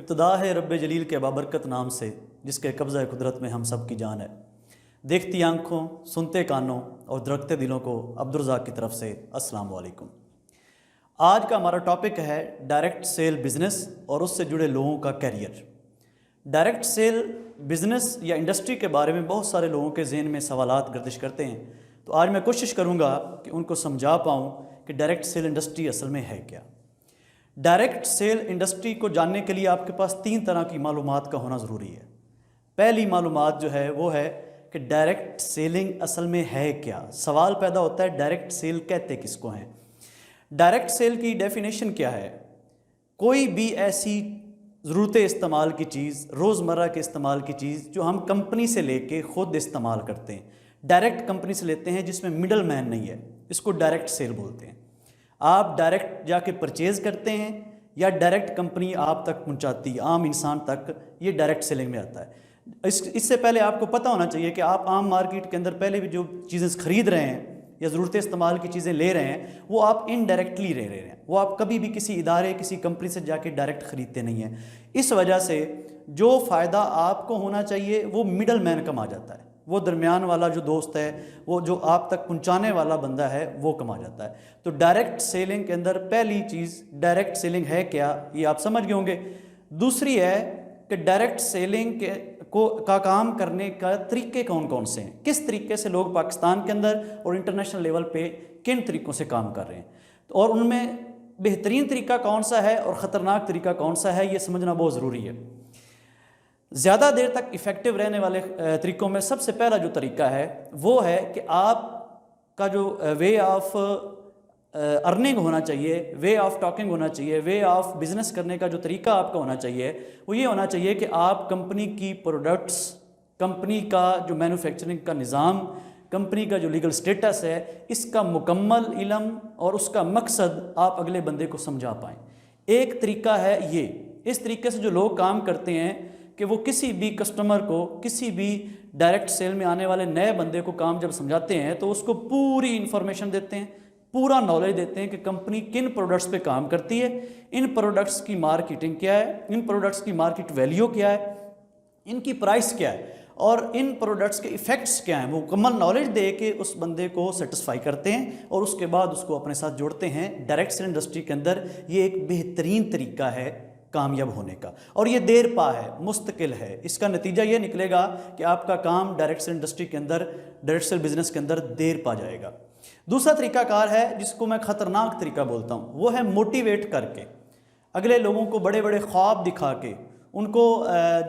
ابتدا ہے رب جلیل کے بابرکت نام سے، جس کے قبضہ قدرت میں ہم سب کی جان ہے۔ دیکھتی آنکھوں، سنتے کانوں اور درکتے دلوں کو عبدالرزاق کی طرف سے السلام علیکم۔ آج کا ہمارا ٹاپک ہے ڈائریکٹ سیل بزنس اور اس سے جڑے لوگوں کا کیریئر۔ ڈائریکٹ سیل بزنس یا انڈسٹری کے بارے میں بہت سارے لوگوں کے ذہن میں سوالات گردش کرتے ہیں، تو آج میں کوشش کروں گا کہ ان کو سمجھا پاؤں کہ ڈائریکٹ سیل انڈسٹری اصل میں ہے کیا۔ ڈائریکٹ سیل انڈسٹری کو جاننے کے لیے آپ کے پاس 3 طرح کی معلومات کا ہونا ضروری ہے۔ پہلی معلومات جو ہے وہ ہے کہ ڈائریکٹ سیلنگ اصل میں ہے کیا۔ سوال پیدا ہوتا ہے ڈائریکٹ سیل کہتے کس کو ہیں۔ ڈائریکٹ سیل کی ڈیفینیشن کیا ہے؟ کوئی بھی ایسی ضرورت استعمال کی چیز، روزمرہ کے استعمال کی چیز جو ہم کمپنی سے لے کے خود استعمال کرتے ہیں، ڈائریکٹ کمپنی سے لیتے ہیں جس میں مڈل مین نہیں ہے، اس کو ڈائریکٹ سیل بولتے ہیں۔ آپ ڈائریکٹ جا کے پرچیز کرتے ہیں یا ڈائریکٹ کمپنی آپ تک پہنچاتی ہے، عام انسان تک، یہ ڈائریکٹ سیلنگ میں آتا ہے۔ اس سے پہلے آپ کو پتہ ہونا چاہیے کہ آپ عام مارکیٹ کے اندر پہلے بھی جو چیزیں خرید رہے ہیں یا ضرورت استعمال کی چیزیں لے رہے ہیں، وہ آپ انڈائریکٹلی لے رہے ہیں، وہ آپ کبھی بھی کسی ادارے کسی کمپنی سے جا کے ڈائریکٹ خریدتے نہیں ہیں۔ اس وجہ سے جو فائدہ آپ کو ہونا چاہیے وہ مڈل مین کما جاتا ہے، وہ درمیان والا جو دوست ہے، وہ جو آپ تک پہنچانے والا بندہ ہے، وہ کما جاتا ہے۔ تو ڈائریکٹ سیلنگ کے اندر پہلی چیز ڈائریکٹ سیلنگ ہے کیا، یہ آپ سمجھ گئے ہوں گے۔ دوسری ہے کہ ڈائریکٹ سیلنگ کا کام کرنے کا طریقے کون کون سے ہیں، کس طریقے سے لوگ پاکستان کے اندر اور انٹرنیشنل لیول پہ کن طریقوں سے کام کر رہے ہیں، اور ان میں بہترین طریقہ کون سا ہے اور خطرناک طریقہ کون سا ہے، یہ سمجھنا بہت ضروری ہے۔ زیادہ دیر تک ایفیکٹو رہنے والے طریقوں میں سب سے پہلا جو طریقہ ہے وہ ہے کہ آپ کا جو وے آف ارننگ ہونا چاہیے، وے آف ٹاکنگ ہونا چاہیے، وے آف بزنس کرنے کا جو طریقہ آپ کا ہونا چاہیے وہ یہ ہونا چاہیے کہ آپ کمپنی کی پروڈکٹس، کمپنی کا جو مینوفیکچرنگ کا نظام، کمپنی کا جو لیگل سٹیٹس ہے، اس کا مکمل علم اور اس کا مقصد آپ اگلے بندے کو سمجھا پائیں۔ ایک طریقہ ہے یہ، اس طریقے سے جو لوگ کام کرتے ہیں کہ وہ کسی بھی کسٹمر کو، کسی بھی ڈائریکٹ سیل میں آنے والے نئے بندے کو کام جب سمجھاتے ہیں تو اس کو پوری انفارمیشن دیتے ہیں، پورا نالج دیتے ہیں کہ کمپنی کن پروڈکٹس پہ کام کرتی ہے، ان پروڈکٹس کی مارکیٹنگ کیا ہے، ان پروڈکٹس کی مارکیٹ ویلیو کیا ہے، ان کی پرائس کیا ہے، اور ان پروڈکٹس کے ایفیکٹس کیا ہیں۔ وہ مکمل نالج دے کے اس بندے کو سیٹسفائی کرتے ہیں اور اس کے بعد اس کو اپنے ساتھ جوڑتے ہیں۔ ڈائریکٹ سیل انڈسٹری کے اندر یہ ایک بہترین طریقہ ہے کامیاب ہونے کا، اور یہ دیر پا ہے، مستقل ہے۔ اس کا نتیجہ یہ نکلے گا کہ آپ کا کام ڈائریکٹ سیل انڈسٹری کے اندر، ڈائریکٹ سیل بزنس کے اندر دیر پا جائے گا۔ دوسرا طریقہ کار ہے جس کو میں خطرناک طریقہ بولتا ہوں، وہ ہے موٹیویٹ کر کے، اگلے لوگوں کو بڑے بڑے خواب دکھا کے، ان کو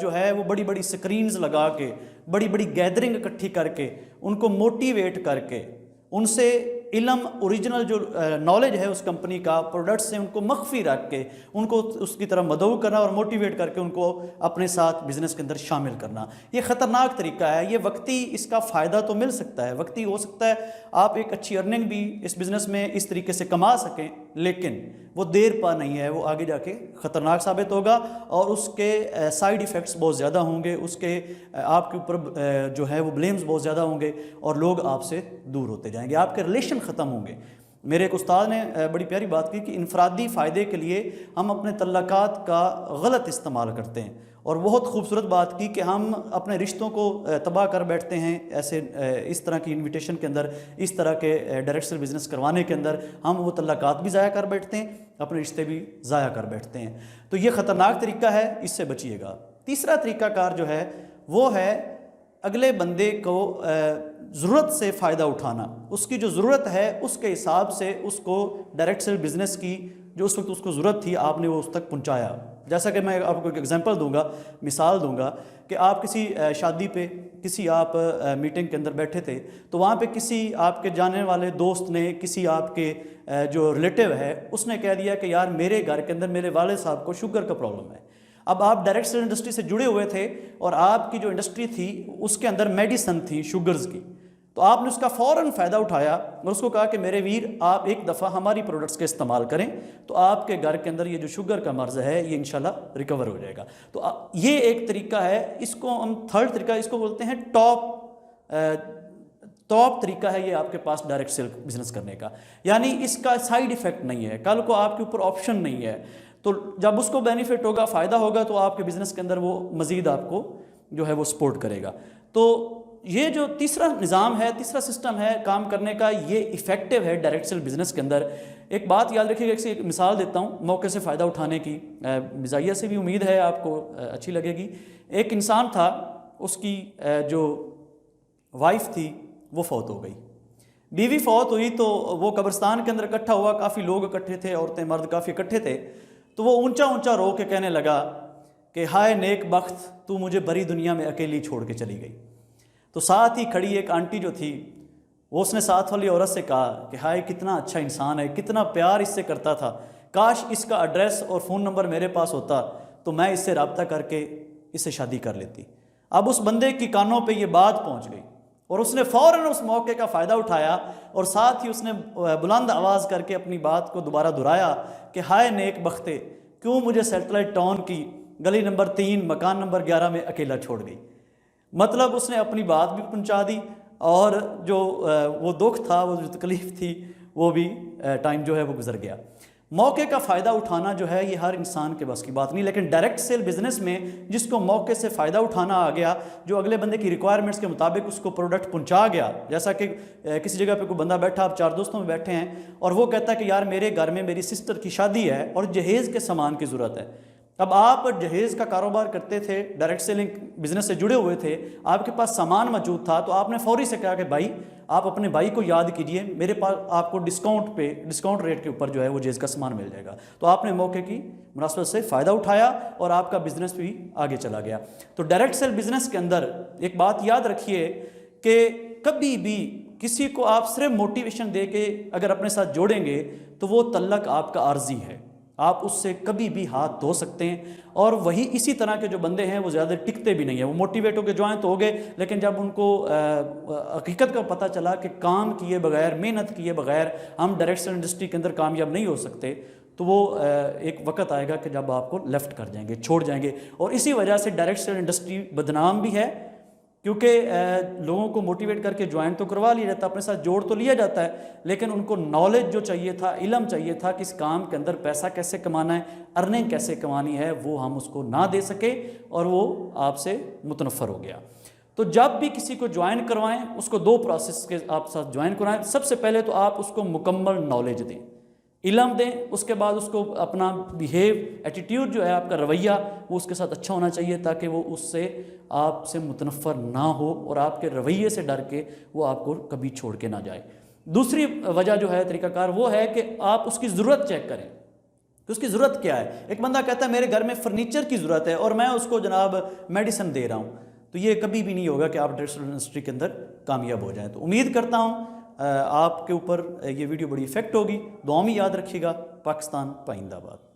جو ہے وہ بڑی بڑی سکرینز لگا کے، بڑی بڑی گیدرنگ اکٹھی کر کے، ان کو موٹیویٹ کر کے، ان سے علم، اوریجنل جو نالج ہے اس کمپنی کا، پروڈکٹس سے ان کو مخفی رکھ کے ان کو اس کی طرف مدعو کرنا اور موٹیویٹ کر کے ان کو اپنے ساتھ بزنس کے اندر شامل کرنا۔ یہ خطرناک طریقہ ہے، یہ وقتی اس کا فائدہ تو مل سکتا ہے، وقتی ہو سکتا ہے آپ ایک اچھی ارننگ بھی اس بزنس میں اس طریقے سے کما سکیں، لیکن وہ دیر پا نہیں ہے، وہ آگے جا کے خطرناک ثابت ہوگا اور اس کے سائیڈ ایفیکٹس بہت زیادہ ہوں گے، اس کے آپ کے اوپر جو ہے وہ بلیمز بہت زیادہ ہوں گے اور لوگ آپ سے دور ہوتے جائیں گے، آپ کے ریلیشن ختم ہوں گے۔ میرے ایک استاد نے بڑی پیاری بات کی کہ انفرادی فائدے کے لیے ہم اپنے تعلقات کا غلط استعمال کرتے ہیں، اور بہت خوبصورت بات کی کہ ہم اپنے رشتوں کو تباہ کر بیٹھتے ہیں ایسے اس طرح کی انویٹیشن کے اندر، اس طرح کے ڈائریکٹ سیل بزنس کروانے کے اندر ہم وہ تعلقات بھی ضائع کر بیٹھتے ہیں، اپنے رشتے بھی ضائع کر بیٹھتے ہیں۔ تو یہ خطرناک طریقہ ہے، اس سے بچیے گا۔ تیسرا طریقہ کار جو ہے وہ ہے اگلے بندے کو ضرورت سے فائدہ اٹھانا، اس کی جو ضرورت ہے اس کے حساب سے اس کو ڈائریکٹ سیل بزنس کی جو اس وقت اس کو ضرورت تھی آپ نے وہ اس تک پہنچایا۔ جیسا کہ میں آپ کو ایک ایگزامپل دوں گا، مثال دوں گا کہ آپ کسی شادی پہ، کسی آپ میٹنگ کے اندر بیٹھے تھے، تو وہاں پہ کسی آپ کے جانے والے دوست نے، کسی آپ کے جو ریلیٹیو ہے، اس نے کہہ دیا کہ یار میرے گھر کے اندر میرے والد صاحب کو شوگر کا پرابلم ہے۔ اب آپ ڈائریکٹ سیل انڈسٹری سے جڑے ہوئے تھے اور آپ کی جو انڈسٹری تھی اس کے اندر میڈیسن تھی شوگرز کی، تو آپ نے اس کا فوراً فائدہ اٹھایا اور اس کو کہا کہ میرے ویر آپ ایک دفعہ ہماری پروڈکٹس کا استعمال کریں تو آپ کے گھر کے اندر یہ جو شوگر کا مرض ہے یہ انشاءاللہ ریکور ہو جائے گا۔ تو یہ ایک طریقہ ہے، اس کو ہم تھرڈ طریقہ اس کو بولتے ہیں ٹاپ طریقہ ہے یہ آپ کے پاس ڈائریکٹ سیل بزنس کرنے کا، یعنی اس کا سائیڈ ایفیکٹ نہیں ہے، کل کو آپ کے اوپر آپشن نہیں ہے۔ تو جب اس کو بینیفٹ ہوگا، فائدہ ہوگا، تو آپ کے بزنس کے اندر وہ مزید آپ کو جو ہے وہ سپورٹ کرے گا۔ تو یہ جو تیسرا نظام ہے، تیسرا سسٹم ہے کام کرنے کا، یہ ایفیکٹو ہے ڈائریکٹ سیل بزنس کے اندر۔ ایک بات یاد رکھیے گا، ایک مثال دیتا ہوں موقع سے فائدہ اٹھانے کی، مزاحیہ سے بھی امید ہے آپ کو اچھی لگے گی۔ ایک انسان تھا، اس کی جو وائف تھی وہ فوت ہو گئی، بیوی فوت ہوئی، تو وہ قبرستان کے اندر اکٹھا ہوا، کافی لوگ اکٹھے تھے، عورتیں مرد کافی اکٹھے تھے، تو وہ اونچا اونچا رو کے کہنے لگا کہ ہائے نیک بخت، تو مجھے بری دنیا میں اکیلی چھوڑ کے چلی گئی۔ تو ساتھ ہی کھڑی ایک آنٹی جو تھی، وہ اس نے ساتھ والی عورت سے کہا کہ ہائے کتنا اچھا انسان ہے، کتنا پیار اس سے کرتا تھا، کاش اس کا ایڈریس اور فون نمبر میرے پاس ہوتا تو میں اس سے رابطہ کر کے اس سے شادی کر لیتی۔ اب اس بندے کی کانوں پہ یہ بات پہنچ گئی، اور اس نے فوراً اس موقع کا فائدہ اٹھایا، اور ساتھ ہی اس نے بلند آواز کر کے اپنی بات کو دوبارہ دہرایا کہ ہائے نیک بختے، کیوں مجھے سیٹلائٹ ٹاؤن کی گلی نمبر 3 مکان نمبر 11 میں اکیلا چھوڑ گئی۔ مطلب اس نے اپنی بات بھی پہنچا دی، اور جو وہ دکھ تھا، وہ جو تکلیف تھی، وہ بھی ٹائم جو ہے وہ گزر گیا۔ موقع کا فائدہ اٹھانا جو ہے یہ ہر انسان کے بس کی بات نہیں، لیکن ڈائریکٹ سیل بزنس میں جس کو موقع سے فائدہ اٹھانا آ گیا، جو اگلے بندے کی ریکوائرمنٹس کے مطابق اس کو پروڈکٹ پہنچا گیا، جیسا کہ کسی جگہ پہ کوئی بندہ بیٹھا، آپ 4 دوستوں میں بیٹھے ہیں، اور وہ کہتا ہے کہ یار میرے گھر میں میری سسٹر کی شادی ہے اور جہیز کے سامان کی ضرورت ہے۔ اب آپ جہیز کا کاروبار کرتے تھے، ڈائریکٹ سیلنگ بزنس سے جڑے ہوئے تھے، آپ کے پاس سامان موجود تھا، تو آپ نے فوری سے کہا کہ بھائی آپ اپنے بھائی کو یاد کیجئے، میرے پاس آپ کو ڈسکاؤنٹ ریٹ کے اوپر جو ہے وہ جہیز کا سامان مل جائے گا۔ تو آپ نے موقع کی مناسبت سے فائدہ اٹھایا اور آپ کا بزنس بھی آگے چلا گیا۔ تو ڈائریکٹ سیل بزنس کے اندر ایک بات یاد رکھیے کہ کبھی بھی کسی کو آپ صرف موٹیویشن دے کے اگر اپنے ساتھ جوڑیں گے تو وہ تعلق آپ کا عارضی ہے، آپ اس سے کبھی بھی ہاتھ دھو سکتے ہیں، اور وہی اسی طرح کے جو بندے ہیں وہ زیادہ ٹکتے بھی نہیں ہیں، وہ موٹیویٹ ہو کے جوائن تو ہو گئے، لیکن جب ان کو حقیقت کا پتہ چلا کہ کام کیے بغیر، محنت کیے بغیر ہم ڈائریکٹ سیل انڈسٹری کے اندر کامیاب نہیں ہو سکتے، تو وہ ایک وقت آئے گا کہ جب آپ کو لیفٹ کر جائیں گے، چھوڑ جائیں گے۔ اور اسی وجہ سے ڈائریکٹ سیل انڈسٹری بدنام بھی ہے، کیونکہ لوگوں کو موٹیویٹ کر کے جوائن تو کروا لیا جاتا ہے، اپنے ساتھ جوڑ تو لیا جاتا ہے، لیکن ان کو نالج جو چاہیے تھا، علم چاہیے تھا کہ اس کام کے اندر پیسہ کیسے کمانا ہے، ارننگ کیسے کمانی ہے، وہ ہم اس کو نہ دے سکے اور وہ آپ سے متنفر ہو گیا۔ تو جب بھی کسی کو جوائن کروائیں، اس کو 2 پروسیس کے آپ ساتھ جوائن کروائیں۔ سب سے پہلے تو آپ اس کو مکمل نالج دیں، علم دیں، اس کے بعد اس کو اپنا بیہیو، ایٹیٹیوڈ جو ہے آپ کا رویہ، وہ اس کے ساتھ اچھا ہونا چاہیے تاکہ وہ اس سے آپ سے متنفر نہ ہو اور آپ کے رویے سے ڈر کے وہ آپ کو کبھی چھوڑ کے نہ جائے۔ دوسری وجہ جو ہے طریقہ کار وہ ہے کہ آپ اس کی ضرورت چیک کریں کہ اس کی ضرورت کیا ہے۔ ایک بندہ کہتا ہے میرے گھر میں فرنیچر کی ضرورت ہے اور میں اس کو جناب میڈیسن دے رہا ہوں، تو یہ کبھی بھی نہیں ہوگا کہ آپ ڈائریکٹ سیل انڈسٹری کے اندر کامیاب ہو جائیں۔ تو امید کرتا ہوں آپ کے اوپر یہ ویڈیو بڑی افیکٹ ہوگی۔ دعا میں یاد رکھیے گا۔ پاکستان پائندہ باد۔